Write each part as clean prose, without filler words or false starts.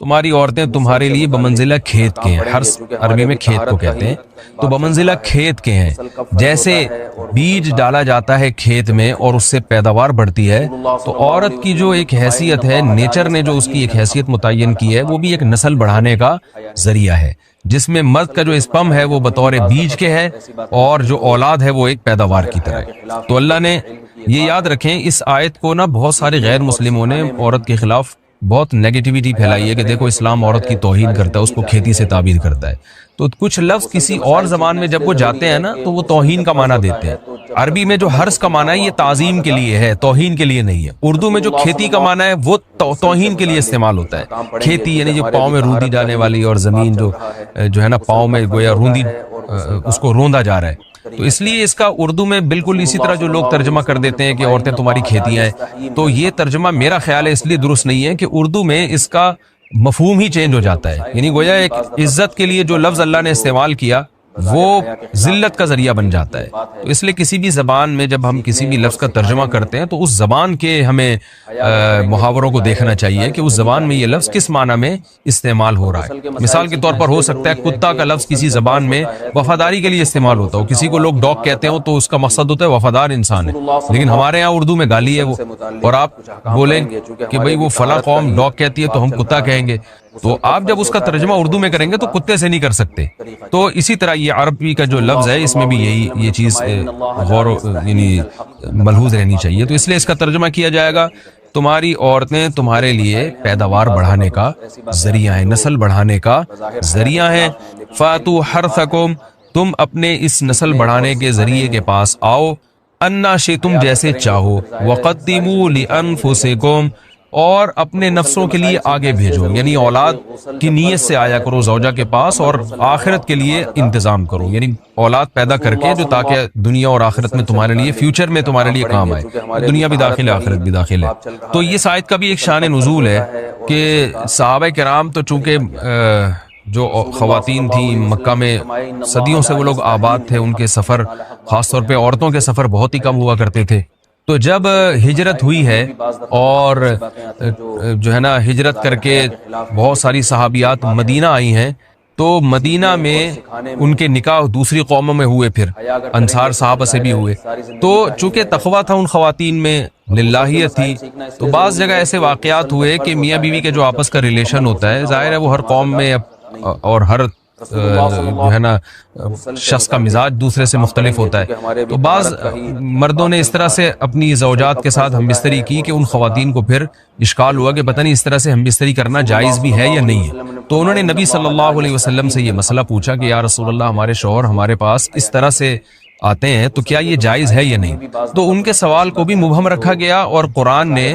تمہاری عورتیں تمہارے لیے بمنزلہ کھیت کے ہیں، حرث عربی میں کھیت کو کہتے ہیں، تو بمنزلہ کھیت کے ہیں۔ جیسے بیج ڈالا جاتا ہے کھیت میں اور اس سے پیداوار بڑھتی ہے، تو عورت کی جو ایک حیثیت ہے، نیچر نے جو اس کی ایک حیثیت متعین کی ہے، وہ بھی ایک نسل بڑھانے کا ذریعہ ہے، جس میں مرد کا جو اسپم ہے وہ بطور بیج کے ہے اور جو اولاد ہے وہ ایک پیداوار کی طرح ہے۔ تو اللہ نے یہ یاد رکھیں، اس آیت کو نا بہت سارے غیر مسلموں نے عورت کے خلاف بہت نیگیٹیوٹی پھیلائی ہے کہ دیکھو اسلام عورت کی توہین کرتا ہے، اس کو کھیتی سے تعبیر کرتا ہے۔ تو کچھ لفظ کسی اور زبان میں جب وہ جاتے ہیں نا تو وہ توہین کا معنی دیتے ہیں۔ عربی میں جو حرث کا معنی ہے یہ تعظیم کے لیے ہے، توہین کے لیے نہیں ہے۔ اردو میں جو کھیتی کا معنی ہے وہ توہین کے لیے استعمال ہوتا ہے۔ کھیتی یعنی جو پاؤں میں روندی جانے والی اور زمین جو ہے نا پاؤں میں گویا روندی اس کو روندا جا رہا ہے، تو اس لیے اس کا اردو میں بالکل اسی طرح جو لوگ ترجمہ کر دیتے ہیں کہ عورتیں تمہاری کھیتیاں ہیں، تو یہ ترجمہ میرا خیال ہے اس لیے درست نہیں ہے کہ اردو میں اس کا مفہوم ہی چینج ہو جاتا ہے، یعنی گویا ایک عزت کے لیے جو لفظ اللہ نے استعمال کیا وہ ذلت کا ذریعہ بن جاتا ہے۔ تو اس لیے کسی بھی زبان میں جب ہم کسی بھی لفظ کا ترجمہ کرتے ہیں تو اس زبان کے ہمیں محاوروں کو دیکھنا چاہیے کہ اس زبان میں یہ لفظ کس معنی میں استعمال ہو رہا ہے۔ مثال کے طور پر ہو سکتا ہے کتا کا لفظ کسی زبان میں وفاداری کے لیے استعمال ہوتا ہو، کسی کو لوگ ڈاگ کہتے ہوں تو اس کا مقصد ہوتا ہے وفادار انسان ہے، لیکن ہمارے ہاں اردو میں گالی ہے وہ، اور آپ بولیں کہ بھئی وہ فلاں قوم ڈاگ کہتی ہے تو ہم کتا کہیں گے، تو آپ جب اس کا ترجمہ اردو میں کریں گے تو کتے سے نہیں کر سکتے۔ تو اسی طرح یہ عربی کا جو لفظ ہے اس میں بھی یہ چیز غور یعنی ملحوظ رہنی چاہیے۔ تو اس لیے اس کا ترجمہ کیا جائے گا تمہاری عورتیں تمہارے لیے پیداوار بڑھانے کا ذریعہ ہیں، نسل بڑھانے کا ذریعہ ہیں۔ فاتو حرثکم، تم اپنے اس نسل بڑھانے کے ذریعے کے پاس آؤ، انا شئتم جیسے چاہو، وقدموا لانفسکم، اور اپنے نفسوں کے لیے آگے بھیجو، یعنی اولاد کی نیت سے آیا کرو زوجہ کے پاس اور آخرت کے لیے انتظام کرو، یعنی اولاد پیدا کر کے جو تاکہ دنیا اور آخرت میں تمہارے لیے فیوچر میں تمہارے لیے کام آئے، دنیا بھی داخل ہے آخرت بھی داخل ہے۔ تو یہ آیت کا بھی ایک شان نزول ہے کہ صحابہ کرام تو چونکہ جو خواتین تھیں مکہ میں صدیوں سے وہ لوگ آباد تھے، ان کے سفر خاص طور پہ عورتوں کے سفر بہت ہی کم ہوا کرتے تھے، تو جب ہجرت ہوئی ہے اور جو ہے نا ہجرت کر کے بہت ساری صحابیات مدینہ آئی ہیں، تو مدینہ میں ان کے نکاح دوسری قوموں میں ہوئے، پھر انصار صحابہ سے بھی ہوئے، تو چونکہ تقویٰ تھا ان خواتین میں، للہیت تھی، تو بعض جگہ ایسے واقعات ہوئے کہ میاں بیوی کے جو آپس کا ریلیشن ہوتا ہے، ظاہر ہے وہ ہر قوم میں اور ہر جو ہے نا شخص کا مزاج دوسرے سے مختلف ہوتا ہے، تو بعض مردوں نے اس طرح سے اپنی زوجات کے ساتھ ہم بستری کی کہ ان خواتین کو پھر اشکال ہوا کہ پتہ نہیں اس طرح سے ہم بستری کرنا جائز بھی ہے یا نہیں ہے، تو انہوں نے نبی صلی اللہ علیہ وسلم سے یہ مسئلہ پوچھا کہ یا رسول اللہ، ہمارے شوہر ہمارے پاس اس طرح سے آتے ہیں تو کیا یہ جائز ہے یا نہیں؟ تو ان کے سوال کو بھی مبہم رکھا گیا اور قرآن نے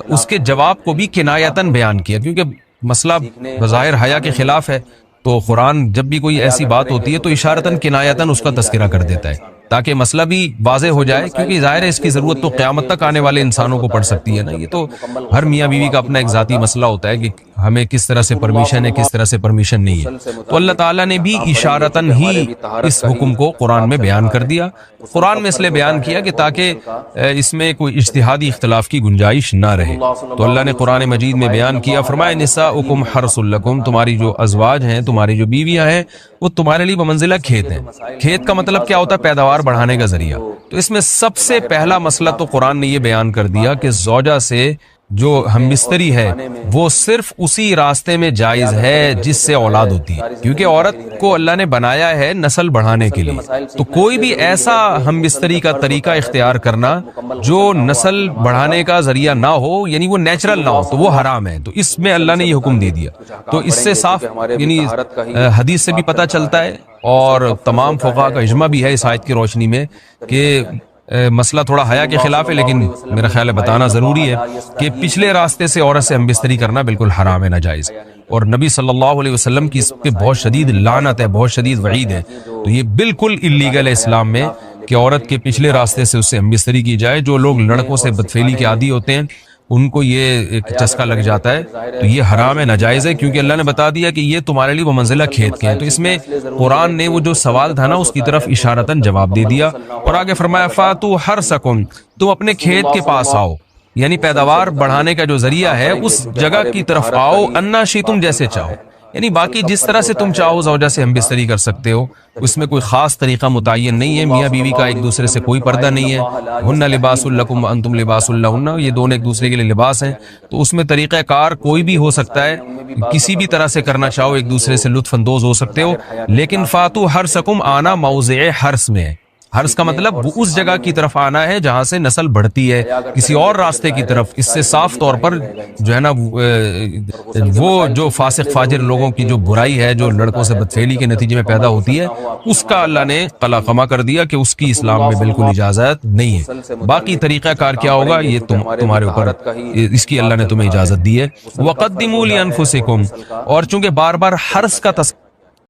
اس کے جواب کو بھی کنایتاً بیان کیا، کیونکہ مسئلہ بظاہر حیا کے خلاف ہے، تو قرآن جب بھی کوئی ایسی بات ہوتی ہے تو اشارتاً کنایتاً اس کا تذکرہ کر دیتا ہے تاکہ مسئلہ بھی واضح ہو جائے، کیونکہ ظاہر ہے اس کی ضرورت تو قیامت تک آنے والے انسانوں کو پڑ سکتی ہے نا، یہ تو ہر میاں بیوی کا اپنا ایک ذاتی مسئلہ ہوتا ہے کہ ہمیں کس طرح سے پرمیشن ہے، کس طرح سے پرمیشن نہیں ہے، تو اللہ تعالیٰ نے بھی اشارتاً ہی اس حکم کو قرآن میں بیان کر دیا۔ قرآن میں اس لیے بیان کیا کہ تاکہ اس میں کوئی اجتہادی اختلاف کی گنجائش نہ رہے، تو اللہ نے قرآن مجید میں بیان کیا، فرمایا نساؤکم حرث لکم، تمہاری جو ازواج ہیں، تمہاری جو بیویاں ہیں، وہ تمہارے لیے بمنزلہ کھیت ہیں۔ کھیت کا مطلب کیا ہوتا ہے؟ پیداوار بڑھانے کا ذریعہ۔ تو اس میں سب سے پہلا مسئلہ تو قرآن نے یہ بیان کر دیا کہ زوجہ سے جو ہم بستری ہے وہ صرف اسی راستے میں جائز ہے جس سے اولاد ہوتی ہے، کیونکہ عورت کو اللہ نے بنایا ہے نسل بڑھانے کے لیے، تو کوئی بھی ایسا ہم بستری کا طریقہ اختیار کرنا جو نسل بڑھانے کا ذریعہ نہ ہو، یعنی وہ نیچرل نہ ہو، تو وہ حرام ہے۔ تو اس میں اللہ نے یہ حکم دے دیا، تو اس سے صاف یعنی حدیث سے بھی پتہ چلتا ہے اور تمام فقہاء کا اجماع بھی ہے اس آیت کی روشنی میں کہ مسئلہ تھوڑا حیا کے خلاف ہے، لیکن میرا خیال ہے بتانا ضروری ہے کہ پچھلے راستے سے عورت سے ہم بستری کرنا بالکل حرام ہے، ناجائز، اور نبی صلی اللہ علیہ وسلم کی اس پہ بہت شدید لعنت ہے، بہت شدید وعید ہے، تو یہ بالکل اللیگل ہے اسلام میں کہ عورت کے پچھلے راستے سے اس سے ہم بستری کی جائے۔ جو لوگ لڑکوں سے بدفعلی کے عادی ہوتے ہیں ان کو یہ ایک چسکا لگ جاتا ہے، تو یہ حرام ہے، ناجائز ہے، کیونکہ اللہ نے بتا دیا کہ یہ تمہارے لیے وہ منزلہ کھیت کے ہیں۔ تو اس میں قرآن نے وہ جو سوال تھا نا اس کی طرف اشارتاً جواب دے دیا، اور آگے فرمایا فاتو حرثکم، تم اپنے کھیت کے پاس آؤ، یعنی پیداوار بڑھانے کا جو ذریعہ ہے اس جگہ کی طرف آؤ، انا شئتم، جیسے چاہو، یعنی باقی جس طرح سے تم چاہو زوجہ سے ہم بستری کر سکتے ہو، اس میں کوئی خاص طریقہ متعین نہیں ہے، میاں بیوی کا ایک دوسرے سے کوئی پردہ نہیں ہے، ہن لباس لکم وانتم لباس لہن، یہ دونوں ایک دوسرے کے لیے لباس ہیں، تو اس میں طریقہ کار کوئی بھی ہو سکتا ہے، کسی بھی طرح سے کرنا چاہو ایک دوسرے سے لطف اندوز ہو سکتے ہو، لیکن فاتو حرسکم، آنا موضع حرس میں ہے، حرس کا مطلب وہ اس جگہ کی طرف آنا ہے جہاں سے نسل بڑھتی ہے، کسی اور راستے کی طرف اس سے صاف طور پر جو ہے نا وہ جو فاسق فاجر لوگوں کی جو برائی ہے، جو لڑکوں سے بدفعلی کے نتیجے میں پیدا ہوتی ہے، اس کا اللہ نے قلع قمع کر دیا کہ اس کی اسلام میں بالکل اجازت نہیں ہے۔ باقی طریقہ کار کیا ہوگا یہ تمہارے اوپر، اس کی اللہ نے تمہیں اجازت دی ہے۔ وقدموا لانفسکم، اور چونکہ بار بار حرس کا